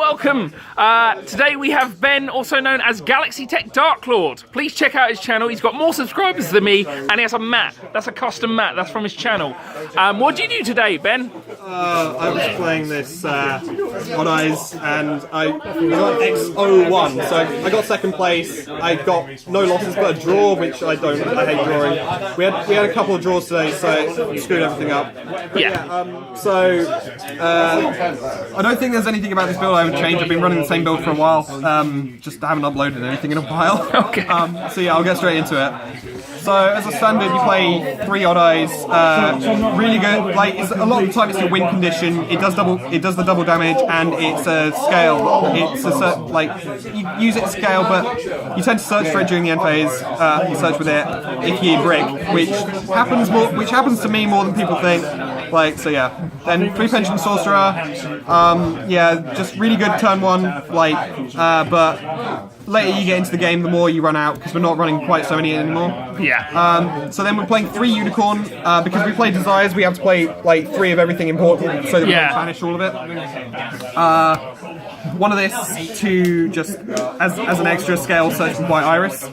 welcome. Today we have Ben, also known as Galaxy Tech Dark Lord. Please check out his channel. He's got more subscribers than me, and he has a mat. That's a custom mat. That's from his channel. What did you do today, Ben? I was playing this Odd Eyes, and I got X01, so I got second place. I got no losses but a draw, which I hate drawing. We had a couple of draws today, so it screwed everything up. But I don't think there's anything about this build I would change. I've been running the same build for a while, just haven't uploaded anything in a while. Okay. So yeah, I'll get straight into it. So as a standard, you play 3 Odd Eyes. Really good. Like a lot of the time, it's a win condition. It does the double damage, and it's a scale. It's a you use it to scale, but you tend to search for it during the end phase. You search with it if you brick, which happens to me more than people think. So yeah. Then 3 Pension Sorcerer. Just really good turn 1. But later you get into the game, the more you run out, because we're not running quite so many anymore. Yeah. So then we're playing 3 Unicorn. Because we play Desires, we have to play 3 of everything important, so that we can banish all of it. One of this to just as an extra scale search with White Iris.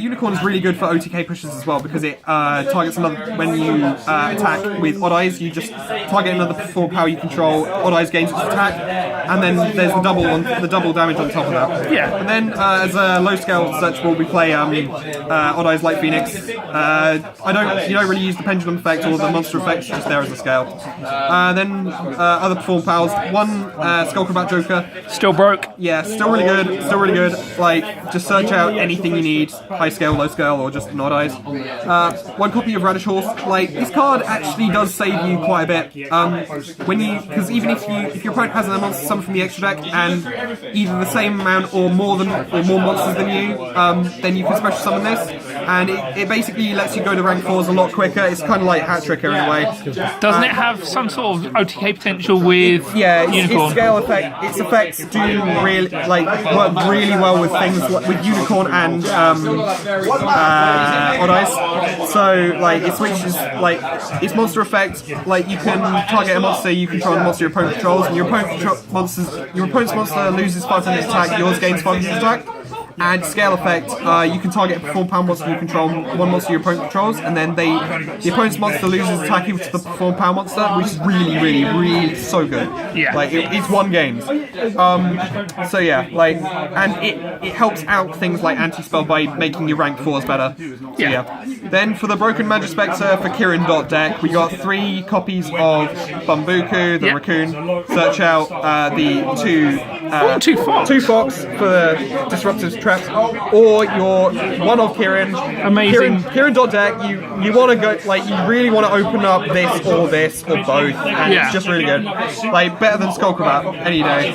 Unicorn is really good for OTK pushes as well, because it targets another. When you attack with Odd Eyes, you just target another Performapal you control. Odd Eyes gains its attack, and then there's the double damage on top of that. Yeah. And then as a low scale searchable, we play Odd Eyes Light Phoenix. You don't really use the pendulum effect or the monster effect, it's just there as a scale. Then other Performapals. 1 Skull Combat Joker. Still broke. Yeah, still really good. Just search out anything you need, high scale, low scale, or just Odd Eyes. 1 copy of Radish Horse. This card actually does save you quite a bit. Because even if your opponent has a monster summon from the extra deck and either the same amount or more monsters than you, then you can special summon this, and it basically lets you go to rank 4s a lot quicker. It's kind of like Hat Tricker in a way. Doesn't it have some sort of OTK potential with Unicorn? Unicorn? Its scale effect. Its effects do really work really well with things with Unicorn and Odd Eyes. So it switches its monster effect. You can target a monster you control, the monster your opponent controls, and your opponent's monster loses 5% attack. Yours gains 5% attack. And scale effect, you can target a Performapal monster you control, 1 monster your opponent controls, and then the opponent's monster loses attack equal to the Performapal monster, which is really, really, really so good. Yeah. It's 1 game. So yeah, and it helps out things like anti-spell by making your rank 4s better. So, yeah. Then for the Broken Magispector for Kirin deck, we got 3 copies of Bumbuku, the raccoon. Search out the 2 Fox for the Disruptive Traps, or your 1 of Kirin. Amazing. Kirin deck, you want to go, you really want to open up this or both, and it's just really good. Better than Skull Combat any day.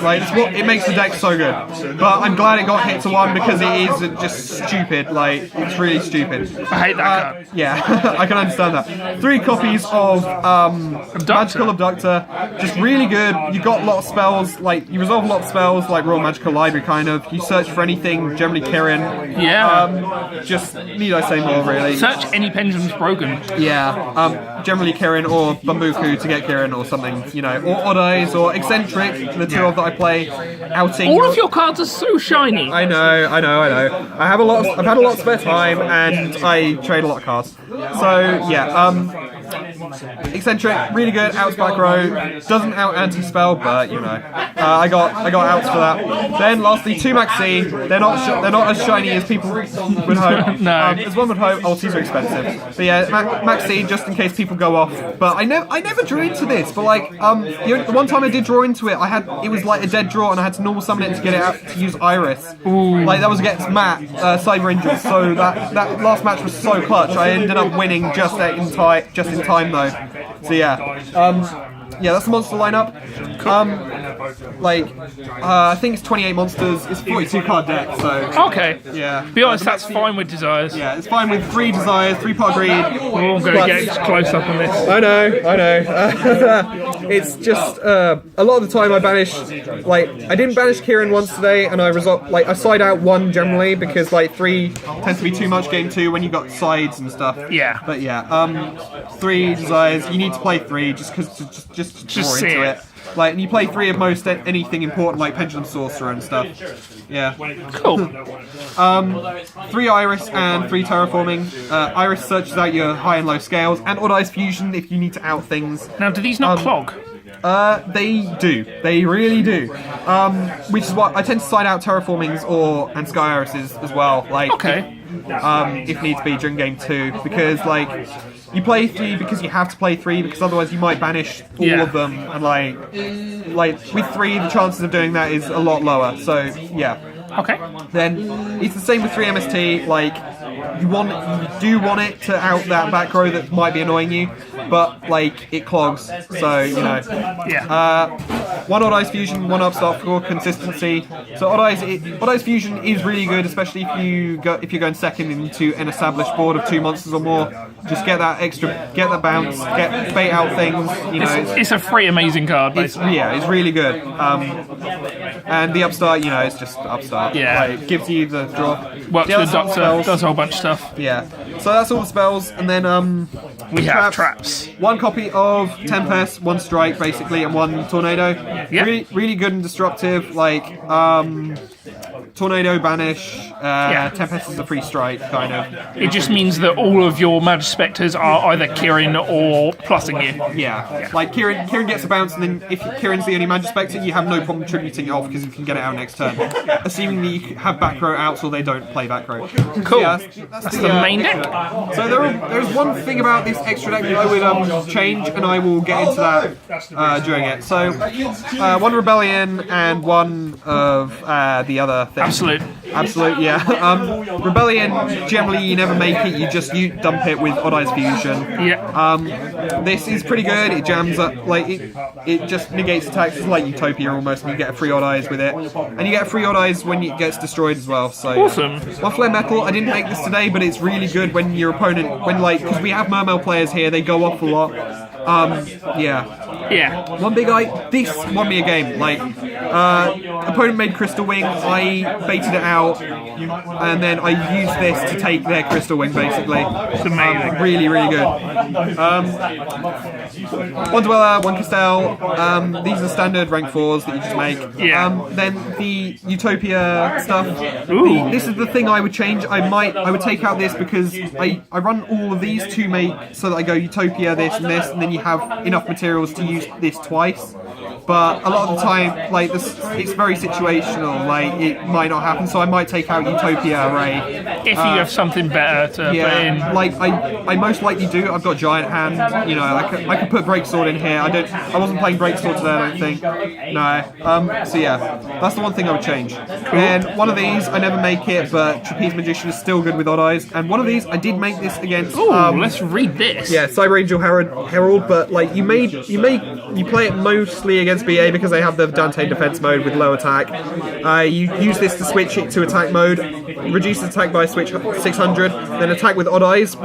It makes the deck so good. But I'm glad it got hit to 1 because it is just stupid. It's really stupid. I hate that card. Yeah, I can understand that. 3 copies of Magical Abductor, just really good. You got a lot of spells, you resolve a lot of spells, Royal Magical Library kind of. You search for anything, generally Kirin. Yeah. Just, need I say more, really? Search any pendulum's broken. Yeah. Generally Kirin or Bumbuku to get Kirin or something, or Odd Eyes or Eccentric, the 2 of that I play. Outing. All of your cards are so shiny. I know. I've had a lot of spare time, and I trade a lot of cards. So yeah, Eccentric, really good, outs back row, doesn't out anti-spell, but I got outs for that. Then lastly, 2 Maxi, they're not as shiny as people would hope. No. As one would hope, ultis are expensive. But yeah, Maxi, just in case people go off. But I never drew into this, but the one time I did draw into it, it was a dead draw, and I had to normal summon it to get it out to use Iris. Ooh. That was against Matt, Cyber Injuries, so that last match was so clutch. I ended up winning just in time though. So yeah, that's the monster lineup. I think it's 28 monsters. It's a 42 card deck, so okay. Yeah. Be honest, that's fine with Desires. Yeah, it's fine with 3 Desires, 3 Part Greed. We're all going to get close up on this. I know. It's just a lot of the time I banish. I didn't banish Kirin once today, and I side out 1 generally because 3 tends to be too much game 2 when you got sides and stuff. Yeah. But yeah, 3 Desires. You need to play 3 just because just draw into it. Like, and you play 3 of most anything important, like Pendulum Sorcerer and stuff. Yeah. Cool. 3 Iris and 3 Terraforming. Iris searches out your high and low scales, and Odd Eyes Fusion if you need to out things. Now, do these not clog? They do. They really do. Which is why I tend to side out Terraformings and Sky Irises as well. Like, Okay. if needs be during game 2, because like you play 3 because you have to play 3, because otherwise you might banish all of them, and like with 3 the chances of doing that is a lot lower. So yeah. Okay. Then it's the same with 3 MST. Like you do want it to out that back row that might be annoying you, but like it clogs. So you know. Yeah. 1 Odd Eyes Fusion, 1 Upstart for consistency. So Odd Eyes Fusion is really good, especially if you're going second into an established board of 2 monsters or more. Just get that bounce, bait out things. You know, it's a free amazing card. Basically. It's really good. And the Upstart, you know, it's just Upstart. Yeah. Like, gives you the draw. Works with Doctor, does a whole bunch of stuff. Yeah. So that's all the spells, and then we have traps. 1 copy of Tempest, 1 Strike basically, and 1 Tornado. Yeah. Really good and destructive. Like Tornado, Banish. Tempest is a free strike, kind of. It just means that all of your Magic Spectres are either Kieran or plussing you. Yeah. Like Kieran gets a bounce, and then if Kieran's the only Magic Spectre, you have no problem tributing it off because you can get it out next turn. Assuming that you have back row outs or they don't play back row. Cool. Yeah, that's the main deck. So there's one thing about this extra deck that I would change, and I will get into that during it. So 1 Rebellion and 1 of the other thing. Absolute, yeah. Rebellion, generally you never make it, you dump it with Odd Eyes Fusion. Yeah. This is pretty good, it jams up, like, it just negates attacks, it's like Utopia almost, and you get a free Odd Eyes with it. And you get a free Odd Eyes when it gets destroyed as well, so... Awesome. 1 Flare Metal, I didn't make this today, but it's really good when your opponent, because we have Mermail players here, they go off a lot. Yeah. 1 Big Eye, this won me a game, like, opponent made Crystal Wing, I baited it out, and then I used this to take their Crystal Wing, basically. It's amazing. Really good. 1 Dweller, 1 Castell, these are standard rank 4s that you just make. Yeah. Then the Utopia stuff, this is the thing I would change. I would take out this because I run all of these to make, so that I go Utopia, this, and then you have enough materials to use this twice. But a lot of the time, like, it's very situational, like, it might not happen, so I might take out Utopia Array. If you have something better to put in. Like, I most likely do. I've got Giant Hand, you know, I could put Breaksword in here. I wasn't playing Breaksword today, I don't think. No. So yeah, that's the one thing I would change. Cool. And 1 of these, I never make it, but Trapeze Magician is still good with Odd Eyes. And 1 of these, I did make this against... let's read this. Yeah, Cyber Angel Herald, but like, you play it mostly against BA because they have the Dante defense mode with low attack. You use this to switch it to attack mode, reduce attack by switch 600, then attack with Odd Eyes,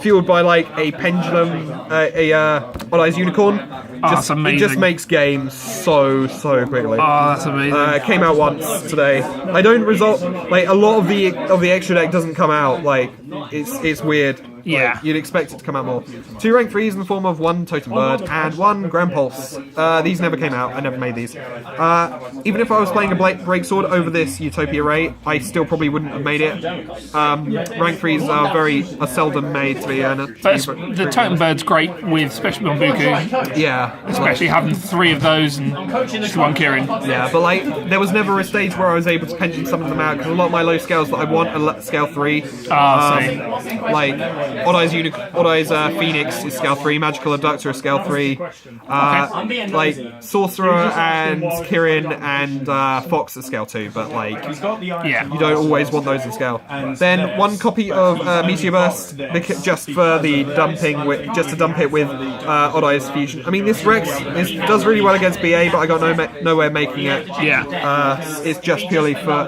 fueled by like a pendulum, Odd Eyes Unicorn. That's amazing. It just makes games so quickly. Oh, that's amazing. Came out once today. I don't result like a lot of the extra deck doesn't come out. Like it's weird. Yeah. Like, you'd expect it to come out more. 2 rank 3s in the form of 1 Totem Bird and 1 Grand Pulse. These never came out. I never made these. Even if I was playing a Breaksword over this Utopia Ray, I still probably wouldn't have made it. Rank 3s are seldom made, to be honest. But the Totem Bird's great with, especially on Buku. Yeah. Especially having 3 of those and just 1 Kieran. Yeah, but like, there was never a stage where I was able to pension some of them out, because a lot of my low scales that I want are scale 3. Like, Odd Eyes Phoenix is scale 3, Magical Abductor is scale 3. Like, Sorcerer and Kieran and Fox is scale 2, but like, you don't always want those in scale. Then 1 copy of Meteor Burst, just for the dumping, just to dump it with Odd Eyes Fusion. I mean, this does really well against BA, but I got no way of making it. Yeah. It's just purely for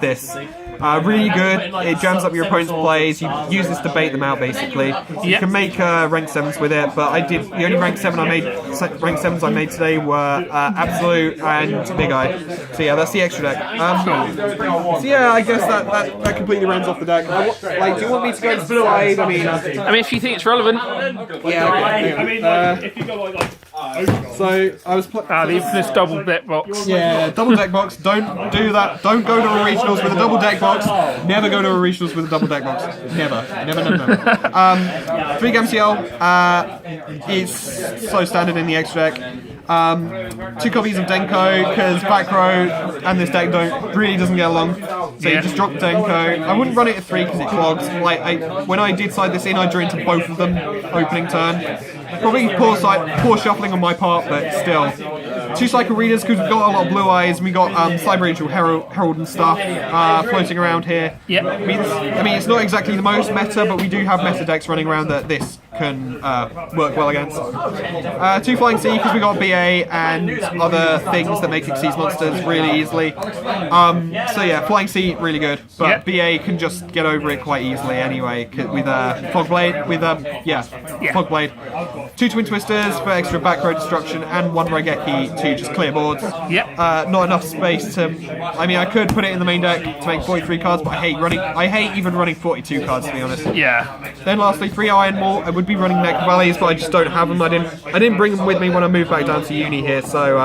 this. Really good. It jams up your opponent's plays. You use this to bait them out, basically. You can make rank 7s with it, but the only rank 7s I made today were Absolute and Big Eye. So yeah, that's the extra deck. So yeah, I guess that completely rounds off the deck. Do you want me to go inside? I mean, if you think it's relevant. Yeah. Okay. if you go like So I was The infamous double deck box. yeah, double deck box. Don't do that. Don't go to a regionals with a double deck box. Never go to a regionals with a double deck box. Never. 3 MCL. It's so standard in the extra deck. 2 copies of Denko because back row and this deck doesn't get along. So you just drop Denko. I wouldn't run it at 3 because it clogs. When I did side this in, I drew into both of them opening turn. Probably poor shuffling on my part, but still. 2 Cycle Readers because we've got a lot of blue eyes. We got Cyber Herald and stuff floating around here. Yep. I mean, it's not exactly the most meta, but we do have meta decks running around that this can work well against. 2 Flying Sea because we got BA and other things that make Xyz monsters really easily. So yeah, Flying Sea really good, but BA can just get over it quite easily anyway with Fogblade. Fogblade. 2 Twin Twisters for extra back row destruction and 1 Raigeki to just clear boards. Not enough space to. I mean, I could put it in the main deck to make 43 cards, but I hate even running 42 cards to be honest. Then lastly, 3 Iron Maul. I would be running Neck Valleys, but I just don't have them. I didn't bring them with me when I moved back down to uni here, so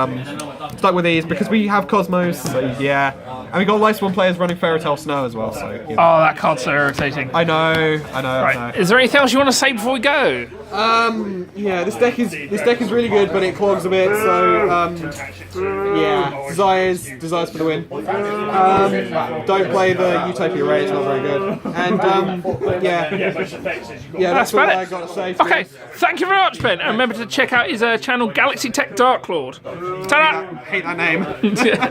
stuck with these because we have Cosmos. So yeah, and we got Lightsworn players running Fairytale Snow as well. So you know. Oh, that card's so irritating. I know. Right. Is there anything else you want to say before we go? Yeah, this deck is really good, but it clogs a bit. So yeah, desires for the win. Don't play the Utopia Ray; it's not very good. And that's all I got to say. Okay, thank you very much, Ben. And remember to check out his channel, Galaxy Tech Dark Lord. Ta-da! I hate that name.